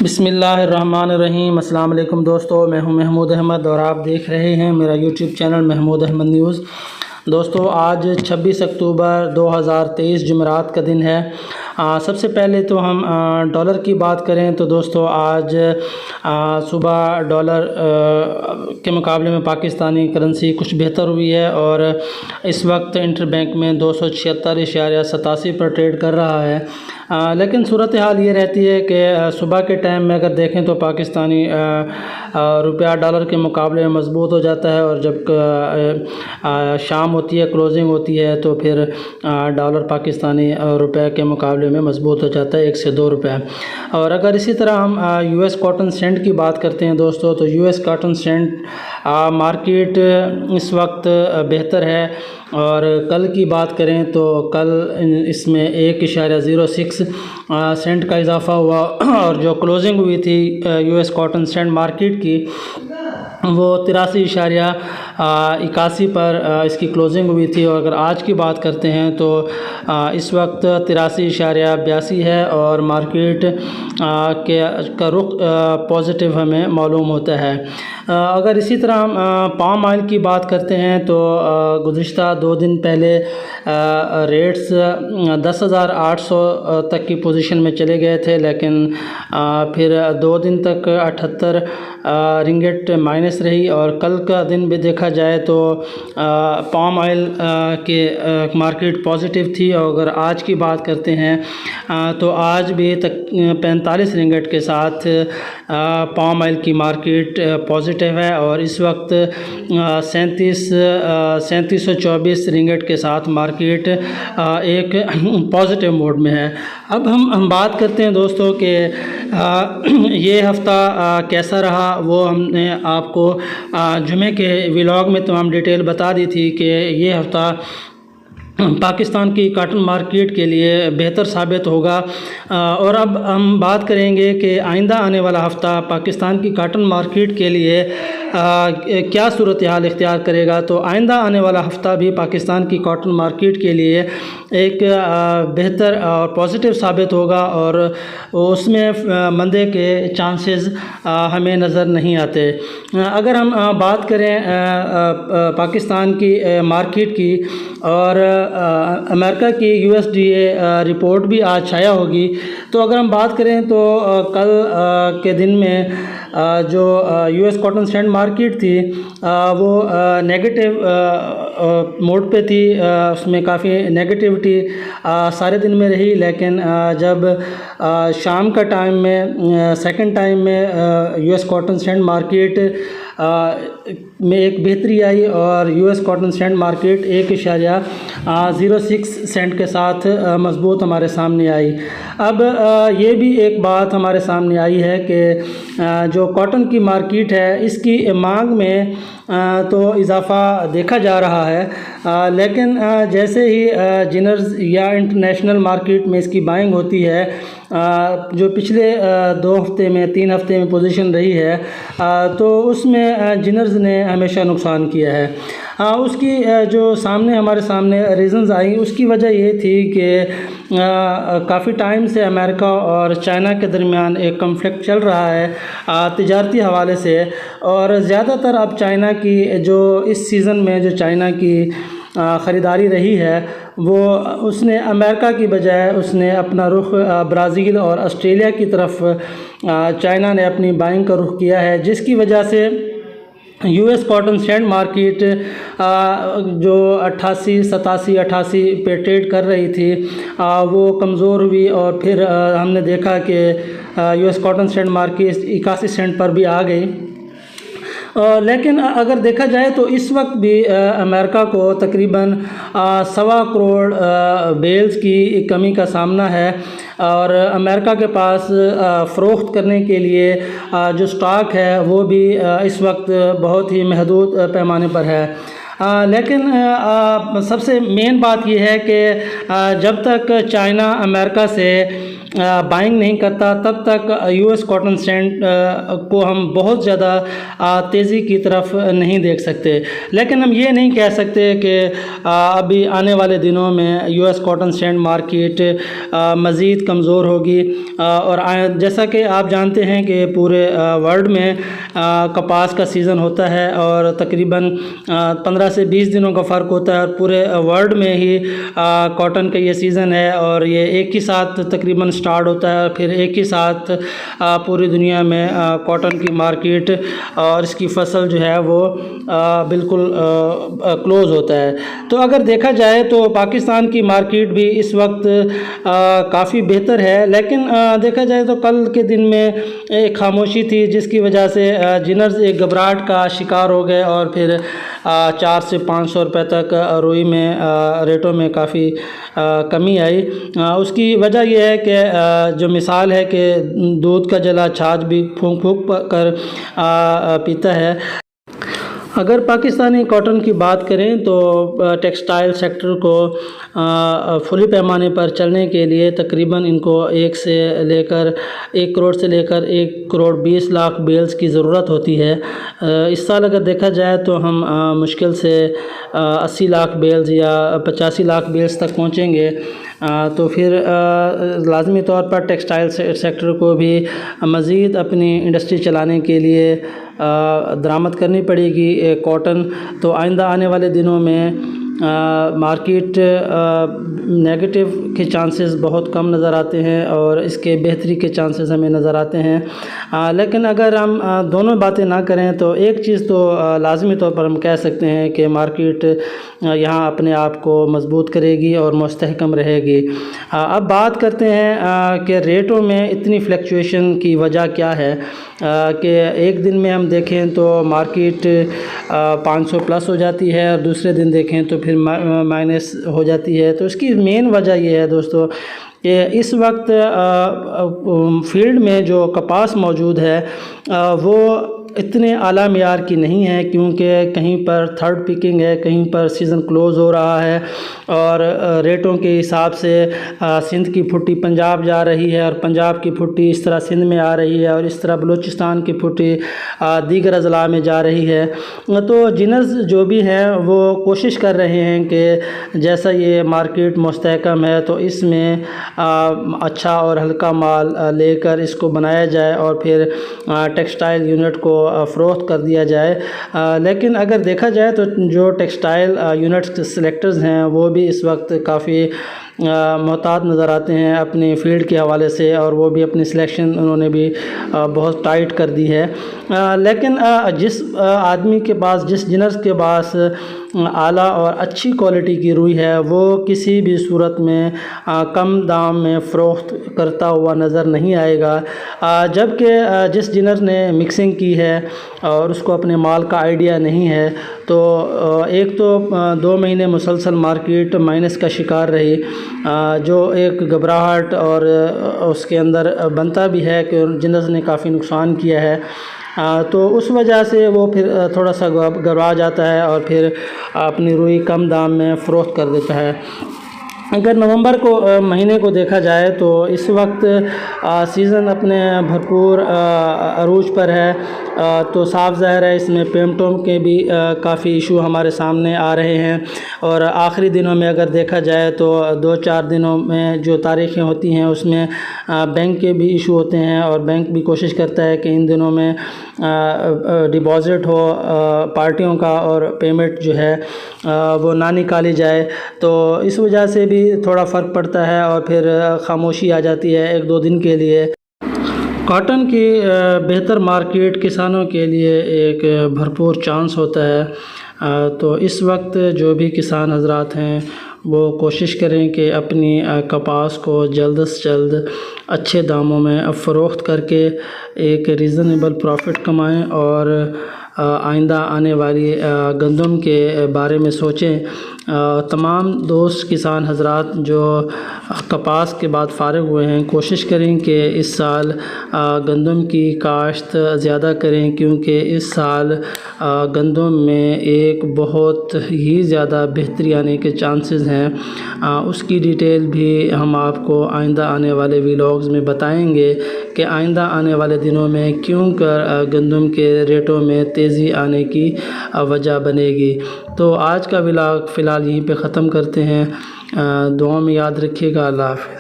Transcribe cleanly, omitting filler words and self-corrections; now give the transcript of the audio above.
بسم اللہ الرحمن الرحیم۔ السلام علیکم دوستو، میں ہوں محمود احمد اور آپ دیکھ رہے ہیں میرا YouTube channel Mahmood Ahmed news. دوستو آج 26 اکتوبر 2023 جمعرات کا دن ہے۔ سب سے پہلے تو ہم ڈالر کی بات کریں تو دوستو آج صبح ڈالر کے مقابلے میں پاکستانی کرنسی کچھ بہتر ہوئی ہے اور اس وقت انٹر بینک میں 276.87 پر ٹریڈ کر رہا ہے۔ لیکن صورتحال یہ رہتی ہے کہ صبح کے ٹائم میں اگر دیکھیں تو پاکستانی روپیہ ڈالر کے مقابلے میں مضبوط ہو جاتا ہے، اور جب شام ہوتی ہے، کلوزنگ ہوتی ہے، تو پھر ڈالر پاکستانی روپے کے مقابلے میں مضبوط ہو جاتا ہے 1 سے 2 روپے۔ اور اگر اسی طرح ہم یو ایس کاٹن سینٹ کی بات کرتے ہیں دوستو، تو U S cotton cent market اس وقت بہتر ہے، اور کل کی بات کریں تو کل اس میں 1.06 سینٹ کا اضافہ ہوا، اور جو کلوزنگ ہوئی تھی U S cotton cent market کی وہ 83.81 پر اس کی کلوزنگ ہوئی تھی۔ اور اگر آج کی بات کرتے ہیں تو اس وقت 83.82 ہے، اور مارکیٹ کا رخ پازیٹیو ہمیں معلوم ہوتا ہے۔ اگر اسی طرح ہم پام آئل کی بات کرتے ہیں تو گزشتہ 2 دن پہلے ریٹس 10,800 تک کی پوزیشن میں چلے گئے تھے، لیکن پھر 2 دن تک 78 رنگٹ مائنس رہی، اور کل کا دن بھی دیکھا جائے تو پام آئل کے مارکیٹ پازیٹیو تھی۔ اور اگر آج کی بات کرتے ہیں تو آج بھی 45 رنگٹ کے ساتھ پام آئل کی مارکیٹ پازیٹیو ہے، اور اس وقت 3724 رنگٹ کے ساتھ مارکیٹ ایک پازیٹیو موڈ میں ہے۔ اب ہم بات کرتے ہیں دوستوں کہ یہ ہفتہ کیسا رہا۔ وہ ہم نے آپ کو جمعے کے ولاگ میں تمام ڈیٹیل بتا دی تھی کہ یہ ہفتہ پاکستان کی کاٹن مارکیٹ کے لیے بہتر ثابت ہوگا، اور اب ہم بات کریں گے کہ آئندہ آنے والا ہفتہ پاکستان کی کاٹن مارکیٹ کے لیے کیا صورتحال اختیار کرے گا۔ تو آئندہ آنے والا ہفتہ بھی پاکستان کی کاٹن مارکیٹ کے لیے ایک بہتر اور پازیٹیو ثابت ہوگا، اور اس میں مندے کے چانسز ہمیں نظر نہیں آتے۔ اگر ہم بات کریں پاکستان کی مارکیٹ کی، اور امریکہ کی USDA رپورٹ بھی آج شائع ہوگی، تو اگر ہم بات کریں تو کل کے دن میں جو U S cotton cent market تھی وہ نیگیٹو موڈ پہ تھی، اس میں کافی نیگیٹیوٹی سارے دن میں رہی، لیکن جب شام کا ٹائم میں سیکنڈ ٹائم میں U S cotton cent market میں ایک بہتری آئی، اور U S cotton cent market 1.06 cent کے ساتھ مضبوط ہمارے سامنے آئی۔ اب یہ بھی ایک بات ہمارے سامنے آئی ہے کہ جو کاٹن کی مارکیٹ ہے اس کی مانگ میں تو اضافہ دیکھا جا رہا ہے، لیکن جیسے ہی جنرز یا انٹرنیشنل مارکیٹ میں اس کی بائنگ ہوتی ہے، جو پچھلے 2 ہفتے میں 3 ہفتے میں پوزیشن رہی ہے، تو اس میں جنرز نے ہمیشہ نقصان کیا ہے۔ اس کی جو ہمارے سامنے ریزنز آئی، اس کی وجہ یہ تھی کہ کافی ٹائم سے امریکہ اور چائنا کے درمیان ایک کنفلکٹ چل رہا ہے تجارتی حوالے سے، اور زیادہ تر اب چائنا کی جو اس سیزن میں جو چائنا کی خریداری رہی ہے، وہ اس نے امریکہ کی بجائے اس نے اپنا رخ برازیل اور آسٹریلیا کی طرف چائنا نے اپنی بائنگ کا رخ کیا ہے، جس کی وجہ سے U S cotton cent market جو 88 پہ ٹریڈ کر رہی تھی وہ کمزور ہوئی، اور پھر ہم نے دیکھا کہ U S cotton cent market 81 cent پر بھی آ گئی۔ لیکن اگر دیکھا جائے تو اس وقت بھی امریکہ کو تقریباً 1.25 کروڑ بیلز کی کمی کا سامنا ہے، اور امریکہ کے پاس فروخت کرنے کے لیے جو سٹاک ہے وہ بھی اس وقت بہت ہی محدود پیمانے پر ہے۔ لیکن سب سے مین بات یہ ہے کہ جب تک چائنا امریکہ سے बाइंग नहीं करता तब तक यूएस कॉटन सैंड को हम बहुत ज़्यादा तेज़ी की तरफ नहीं देख सकते। लेकिन हम ये नहीं कह सकते कि अभी आने वाले दिनों में यूएस कॉटन सैंड मार्केट मज़ीद कमज़ोर होगी। और जैसा कि आप जानते हैं कि पूरे वर्ल्ड में कपास का सीज़न होता है और तकरीबन 15 से 20 दिनों का फ़र्क होता है, और पूरे वर्ल्ड में ही कॉटन का ये सीज़न है और ये एक ही साथ तकरीबन स्टार्ट होता है और फिर एक ही साथ पूरी दुनिया में कॉटन की मार्केट और इसकी फसल जो है वो बिल्कुल क्लोज़ होता है। तो अगर देखा जाए तो पाकिस्तान की मार्केट भी इस वक्त काफ़ी बेहतर है, लेकिन देखा जाए तो कल के दिन में एक खामोशी थी जिसकी वजह से जिनर्स एक घबराहट का शिकार हो गए और फिर 400 से 500 रुपये तक रुई में रेटों में काफ़ी कमी आई। उसकी वजह यह है कि जो मिसाल है कि दूध का जला छाछ भी फूंक फूंक कर पीता है। अगर पाकिस्तानी कॉटन की बात करें तो टेक्सटाइल सेक्टर को फुली पैमाने पर चलने के लिए तकरीबन इनको 1 करोड़ से लेकर 1 करोड़ 20 लाख बेल्स की ज़रूरत होती है। इस साल अगर देखा जाए तो हम मुश्किल से 80 लाख बेल्स या 85 लाख बेल्स तक पहुँचेंगे। तो फिर लाज़मी तौर पर टेक्सटाइल सेक्टर को भी मज़ीद अपनी इंडस्ट्री चलाने के लिए दरामद करनी पड़ेगी कॉटन। तो आइंदा आने वाले दिनों में मार्केट नेगेटिव के चांसेस बहुत कम नज़र आते हैं और इसके बेहतरी के चांसेस हमें नज़र आते हैं। लेकिन अगर हम दोनों बातें ना करें तो एक चीज़ तो लाज़मी तौर पर हम कह सकते हैं कि मार्केट यहाँ अपने आप को मजबूत करेगी और मुस्तहकम रहेगी। अब बात करते हैं कि रेटों में इतनी फ्लक्चुएशन की वजह क्या है। कि एक दिन में हम देखें तो मार्केट 500 प्लस हो जाती है और दूसरे दिन देखें तो फिर माइनस हो जाती है। तो इसकी मेन वजह ये है दोस्तों कि इस वक्त फील्ड में जो कपास मौजूद है वो इतने आला मियार की नहीं है, क्योंकि कहीं पर थर्ड पिकिंग है, कहीं पर सीज़न क्लोज़ हो रहा है और रेटों के हिसाब से सिंध की फुट्टी पंजाब जा रही है और पंजाब की फुट्टी इस तरह सिंध में आ रही है और इस तरह बलूचिस्तान की फुट्टी दीगर अज़ला में जा रही है। तो जिनर्स जो भी हैं वो कोशिश कर रहे हैं कि जैसा ये मार्केट मुस्तहकम है तो इसमें अच्छा और हल्का माल लेकर इसको बनाया जाए और फिर टेक्सटाइल यूनिट को फ़रोख्त कर दिया जाए। लेकिन अगर देखा जाए तो जो टेक्सटाइल यूनिट्स सेलेक्टर्स हैं वो भी इस वक्त काफ़ी मोहतात नज़र आते हैं अपनी फ़ील्ड के हवाले से, और वो भी अपनी सिलेक्शन उन्होंने भी बहुत टाइट कर दी है। लेकिन जिस आदमी के पास, जिस जिनर्स के पास आला और अच्छी क्वालिटी की रुई है वो किसी भी सूरत में कम दाम में फ़रोख्त करता हुआ नज़र नहीं आएगा। जबकि जिस जिनर ने मिक्सिंग की है और उसको अपने माल का आइडिया नहीं है तो एक तो 2 महीने मुसलसल मार्केट माइनस का शिकार रही, जो एक घबराहट और उसके अंदर बनता भी है कि जिनर्स ने काफ़ी नुकसान किया है। तो उस वजह से वो फिर थोड़ा सा घबरा जाता है और फिर अपनी रुई कम दाम में फ़रोख्त कर देता है। अगर नवंबर को महीने को देखा जाए तो इस वक्त सीज़न अपने भरपूर अरूज पर है, तो साफ ज़ाहिर है इसमें पेमटोम के भी काफ़ी इशू हमारे सामने आ रहे हैं। और आखिरी दिनों में अगर देखा जाए तो 2-4 दिनों में जो तारीखें होती हैं उसमें बैंक के भी इशू होते हैं और बैंक भी कोशिश करता है कि इन दिनों में डिपॉज़िट हो पार्टियों का और पेमेंट जो है वो ना निकाली जाए। तो इस वजह से भी थोड़ा फ़र्क पड़ता है और फिर खामोशी आ जाती है 1-2 दिन के लिए। कॉटन की बेहतर मार्केट किसानों के लिए एक भरपूर चांस होता है। तो इस वक्त जो भी किसान हजरात हैं वो कोशिश करें कि अपनी कपास को जल्द से जल्द अच्छे दामों में फ़रोख्त करके एक रीज़नेबल प्रॉफिट कमाएं और आइंदा आने वाली गंदम के बारे में सोचें تمام دوست کسان حضرات جو کپاس کے بعد فارغ ہوئے ہیں کوشش کریں کہ اس سال گندم کی کاشت زیادہ کریں، کیونکہ اس سال گندم میں ایک بہت ہی زیادہ بہتری آنے کے چانسز ہیں۔ اس کی ڈیٹیل بھی ہم آپ کو آئندہ آنے والے ویلاگز میں بتائیں گے کہ آئندہ آنے والے دنوں میں کیوں کر گندم کے ریٹوں میں تیزی آنے کی وجہ بنے گی۔ تو آج کا ویلاگ فی الحال یہیں پہ ختم کرتے ہیں۔ دعاؤں میں یاد رکھیے گا۔ اللہ حافظ۔